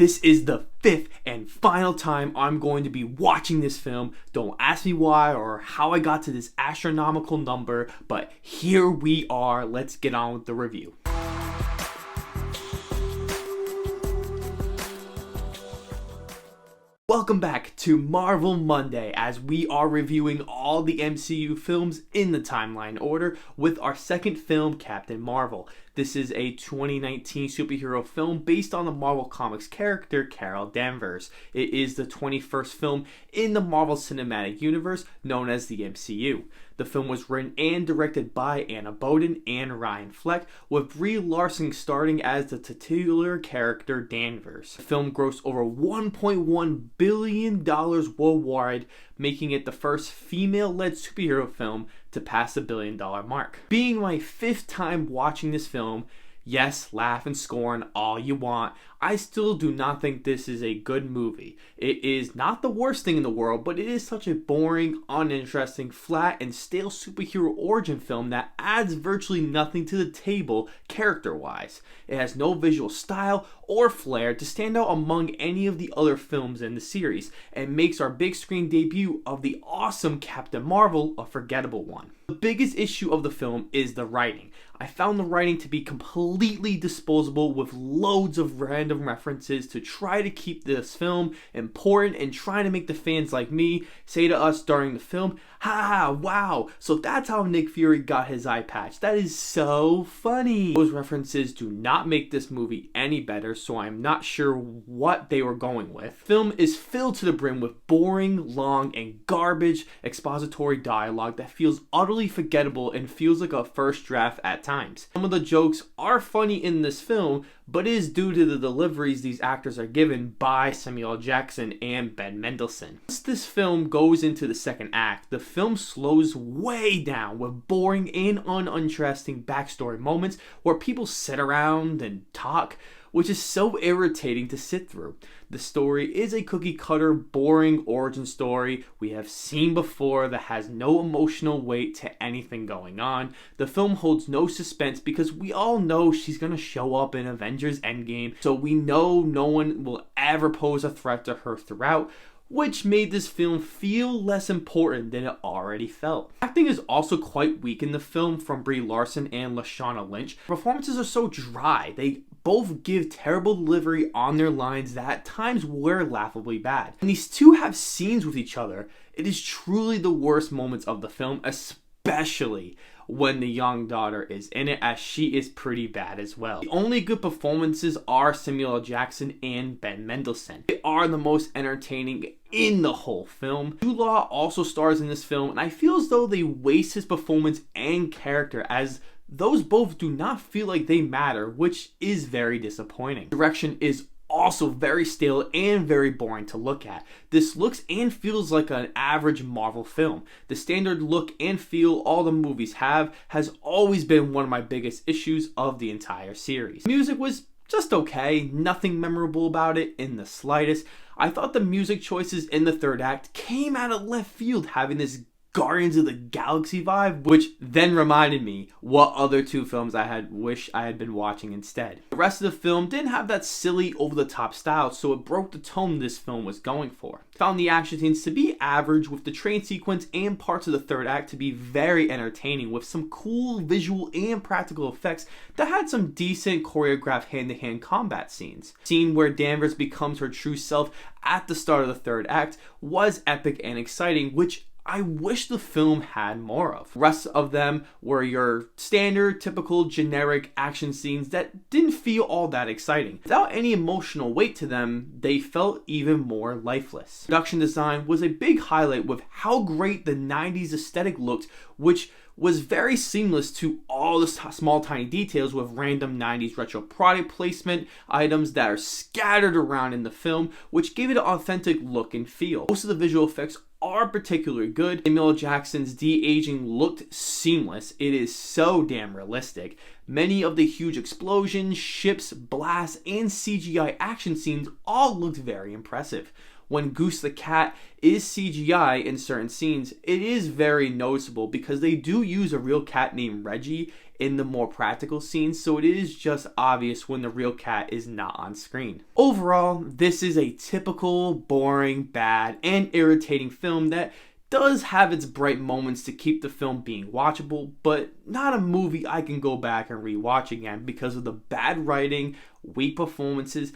This is the fifth and final time I'm going to be watching this film. Don't ask me why or how I got to this astronomical number, but here we are. Let's get on with the review. Welcome back to Marvel Monday, as we are reviewing all the MCU films in the timeline order with our second film, Captain Marvel. This is a 2019 superhero film based on the Marvel Comics character Carol Danvers. It is the 21st film in the Marvel Cinematic Universe known as the MCU. The film was written and directed by Anna Boden and Ryan Fleck, with Brie Larson starring as the titular character Danvers. The film grossed over $1.1 billion worldwide, making it the first female-led superhero film to pass the $1 billion mark. Being my fifth time watching this film, yes, laugh and scorn all you want, I still do not think this is a good movie. It is not the worst thing in the world, but it is such a boring, uninteresting, flat, and stale superhero origin film that adds virtually nothing to the table character-wise. It has no visual style or flair to stand out among any of the other films in the series, and makes our big screen debut of the awesome Captain Marvel a forgettable one. The biggest issue of the film is the writing. I found the writing to be completely disposable, with loads of random references to try to keep this film important and trying to make the fans like me say to us during the film, "Ha, wow, so that's how Nick Fury got his eye patch. That is so funny." Those references do not make this movie any better, so I'm not sure what they were going with. The film is filled to the brim with boring, long, and garbage expository dialogue that feels utterly forgettable and feels like a first draft at times. Some of the jokes are funny in this film, but it is due to the deliveries these actors are given by Samuel L. Jackson and Ben Mendelsohn. Once this film goes into the second act, the film slows way down with boring and uninteresting backstory moments where people sit around and talk, which is so irritating to sit through. The story is a cookie-cutter, boring origin story we have seen before that has no emotional weight to anything going on. The film holds no suspense because we all know she's gonna show up in Avengers Endgame, so we know no one will ever pose a threat to her throughout, which made this film feel less important than it already felt. Acting is also quite weak in the film from Brie Larson and Lashana Lynch. Performances are so dry. They both give terrible delivery on their lines that at times were laughably bad. When these two have scenes with each other, it is truly the worst moments of the film, especially when the young daughter is in it, as she is pretty bad as well. The only good performances are Samuel L. Jackson and Ben Mendelsohn. They are the most entertaining in the whole film. Jude Law also stars in this film, and I feel as though they waste his performance and character, as those both do not feel like they matter, which is very disappointing. Direction is also very stale and very boring to look at. This looks and feels like an average Marvel film. The standard look and feel all the movies have has always been one of my biggest issues of the entire series. Music was just okay, nothing memorable about it in the slightest. I thought the music choices in the third act came out of left field, having this Guardians of the Galaxy vibe, which then reminded me what other two films I had wished I had been watching instead. The rest of the film didn't have that silly, over-the-top style, so it broke the tone this film was going for. Found the action scenes to be average, with the train sequence and parts of the third act to be very entertaining, with some cool visual and practical effects that had some decent choreographed hand-to-hand combat scenes. The scene where Danvers becomes her true self at the start of the third act was epic and exciting, which I wish the film had more of. The rest of them were your standard, typical, generic action scenes that didn't feel all that exciting. Without any emotional weight to them, they felt even more lifeless. Production design was a big highlight, with how great the 90s aesthetic looked, which was very seamless to all the small tiny details, with random 90s retro product placement items that are scattered around in the film, which gave it an authentic look and feel. Most of the visual effects are particularly good. Samuel L. Jackson's de-aging looked seamless. It is so damn realistic. Many of the huge explosions, ships, blasts, and CGI action scenes all looked very impressive. When Goose the cat is CGI in certain scenes, it is very noticeable because they do use a real cat named Reggie in the more practical scenes, so it is just obvious when the real cat is not on screen. Overall, this is a typical, boring, bad, and irritating film that does have its bright moments to keep the film being watchable, but not a movie I can go back and rewatch again because of the bad writing, weak performances,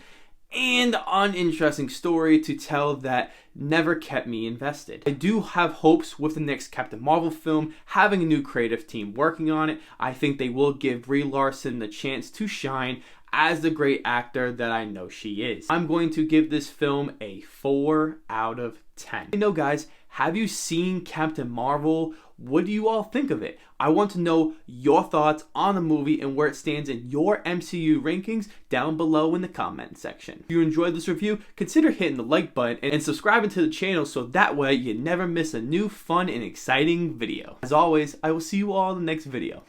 and uninteresting story to tell that never kept me invested. I do have hopes with the next Captain Marvel film, having a new creative team working on it. I think they will give Brie Larson the chance to shine as the great actor that I know she is. I'm going to give this film a 4 out of 10. You know, guys, have you seen Captain Marvel? What do you all think of it? I want to know your thoughts on the movie and where it stands in your MCU rankings down below in the comment section. If you enjoyed this review, consider hitting the like button and subscribing to the channel so that way you never miss a new fun and exciting video. As always, I will see you all in the next video.